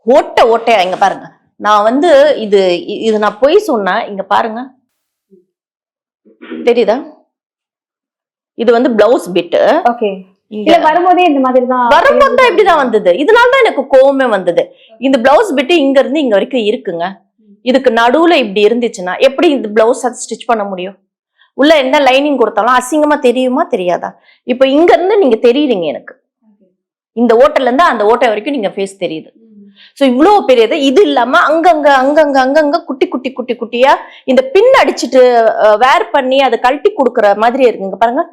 ஓட்ட ஓட்டையா இங்க பாருங்க. நான் வந்து இது நான் பொய் சொன்னா இங்க பாருங்க, தெரியுதா? இது வந்து பிளவுஸ் பிட். ஓகே. இல்ல வரும்போதே இந்த மாதிரி தான் வரும்போது தான் இப்படிதான் வந்தது. இதனாலதான் எனக்கு கோவமே வந்தது. இந்த பிளவுஸ் பிட் இங்க இருந்து இங்க வரைக்கும் இருக்குங்க. இதுக்கு நடுவுல இப்படி இருந்துச்சுன்னா எப்படி இந்த பிளவுஸ் ஸ்டிச் பண்ண முடியும்? உள்ள என்ன லைனிங் கொடுத்தாலும் அசிங்கமா தெரியுமா தெரியாதா? இப்ப இங்க இருந்து நீங்க தெரியுறீங்க எனக்கு. இந்த ஓட்டல இருந்து அந்த ஓட்டை வரைக்கும் நீங்க ஃபேஸ் தெரியுது. சோ இவ்வளவு பெரியது. இது இல்லாம அங்கங்க அங்கங்க அங்கங்க குட்டி குட்டி குட்டி குட்டியா இந்த பின் அடிச்சுட்டு வேர் பண்ணி அதை கழட்டி கொடுக்கற மாதிரி இருக்குங்க பாருங்க.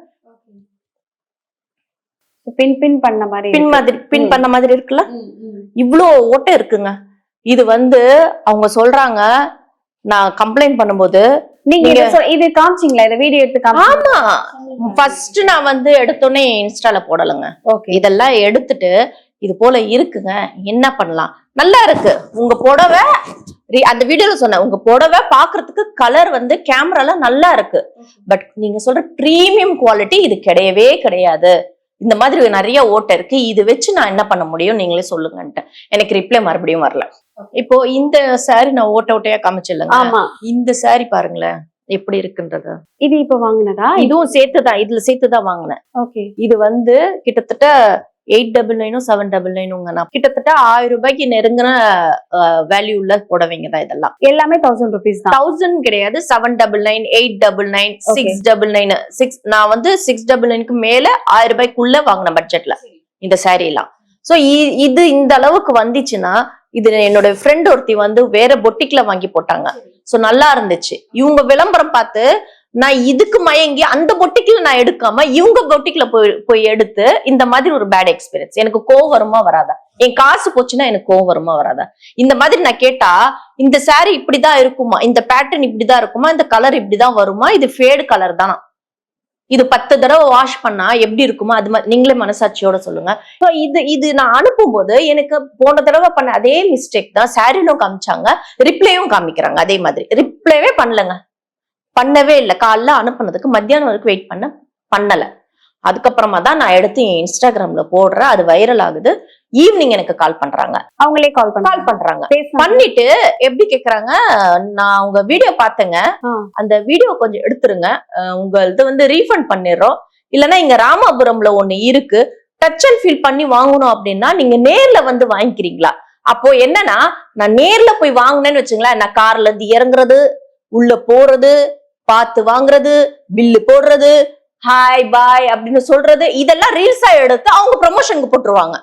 பின் பின் பண்ண மாதிரி பின் பண்ண மாதிரி இருக்குல்ல, இவ்வளோ ஓட்டை இருக்குங்க. இது வந்து அவங்க சொல்றாங்க, நான் கம்ப்ளைண்ட் பண்ணும்போது நீங்க இது காமிச்சீங்களா? இந்த வீடியோ எடுத்து ஆமா, ஃபர்ஸ்ட் நான் வந்து எடுத்தோன்னே இன்ஸ்டால போடலங்க. இதெல்லாம் எடுத்துட்டு இது போல இருக்குங்க, என்ன பண்ணலாம்? நல்லா இருக்கு உங்க புடவை. அந்த வீடியோல சொன்ன உங்க புடவை பாக்குறதுக்கு கலர் வந்து கேமரால நல்லா இருக்கு. பட் நீங்க சொல்ற பிரீமியம் குவாலிட்டி இது கிடையவே கிடையாது. இந்த மாதிரி நிறைய ஓட்டை இருக்கு. இது வச்சு நான் என்ன பண்ண முடியும் நீங்களே சொல்லுங்கன்ட்டு எனக்கு ரிப்ளை மறுபடியும் வரல. இப்போ இந்த சாரி நான் ஓட்ட ஓட்டையா காமிச்சிடலங்க. ஆமா, இந்த சாரி பாருங்களேன் எப்படி இருக்குன்றது. இது இப்ப வாங்கினதா? இதுவும் சேர்த்துதான், இதுல சேர்த்துதான் வாங்கினேன். ஓகே. இது வந்து கிட்டத்தட்ட 899 799 நான் கிட்டத்தட்ட 1000 ரூபாய்க்கு நெருங்கின வேல்யூ உள்ள புடவைங்க தான் இதெல்லாம். எல்லாமே 1000 rupees தான். 1000 கிடையாது, 799 899 699 நான் வந்து 699க்கு மேல 1000 ரூபாய்க்குள்ள வாங்கின பட்ஜெட்ல இந்த சாரி எல்லாம். சோ இது இந்த அளவுக்கு வந்துச்சுன்னா, இது என்னோட ஃப்ரெண்ட் ஒருத்தி வந்து வேற பொட்டிக்ல வாங்கி போட்டாங்க. சோ நல்லா இருந்துச்சு. இவங்க விளம்பரம் பார்த்து நான் இதுக்கு மயங்கி அந்த பொட்டிக்ல நான் எடுக்காம இவங்க பொட்டிக்ல போய் எடுத்து இந்த மாதிரி ஒரு பேட் எக்ஸ்பீரியன்ஸ். எனக்கு கோவம் வருமா வராதா? என் காசு போச்சுன்னா எனக்கு கோவம் வருமா வராதா? இந்த மாதிரி நான் கேட்டா இந்த சாரி இப்படிதான் இருக்குமா, இந்த பேட்டர்ன் இப்படிதான் இருக்குமா, இந்த கலர் இப்படிதான் வருமா, இது ஃபேடு கலர் தானா, இது 10 தடவை வாஷ் பண்ணா எப்படி இருக்குமா, அது மாதிரி நீங்களே மனசாட்சியோட சொல்லுங்க. இது நான் அனுப்பும் போது எனக்கு போன தடவை பண்ண அதே மிஸ்டேக் தான் சாரிலும் காமிச்சாங்க, ரிப்ளையும் காமிக்கிறாங்க. அதே மாதிரி ரிப்ளைவே பண்ணவே இல்லை. காலைல அனுப்புனதுக்கு மத்தியானம் வரைக்கும் வெயிட் பண்ணல. அதுக்கப்புறமா தான் நான் எடுத்து என் இன்ஸ்டாகிராம்ல போடுறேன். அது வைரல் ஆகுது. ஈவினிங் எனக்கு கால் பண்றாங்க. அவங்களே கால் பண்றாங்க. பண்ணிட்டு எப்படி கேக்குறாங்க, நான் உங்க வீடியோ பார்த்தேங்க, அந்த வீடியோ கொஞ்சம் எடுத்துருங்க, உங்களது வந்து ரீஃபண்ட் பண்ணிடுறோம், இல்லைன்னா இங்க ராமாபுரம்ல ஒண்ணு இருக்கு, டச் அண்ட் ஃபீல் பண்ணி வாங்கணும் அப்படின்னா நீங்க நேர்ல வந்து வாங்கிக்கிறீங்களா? அப்போ என்னன்னா, நான் நேர்ல போய் வாங்கினேன்னு வச்சுங்களேன், நான் கார்ல இருந்து இறங்குறது, உள்ள போறது, பார்த்து வாங்குறது, பில்லு போடுறது, ஹாய் பாய் அப்படின்னு சொல்றது, இதெல்லாம் ரீல்ஸா எடுத்து அவங்க ப்ரமோஷனுக்கு போட்டுருவாங்க.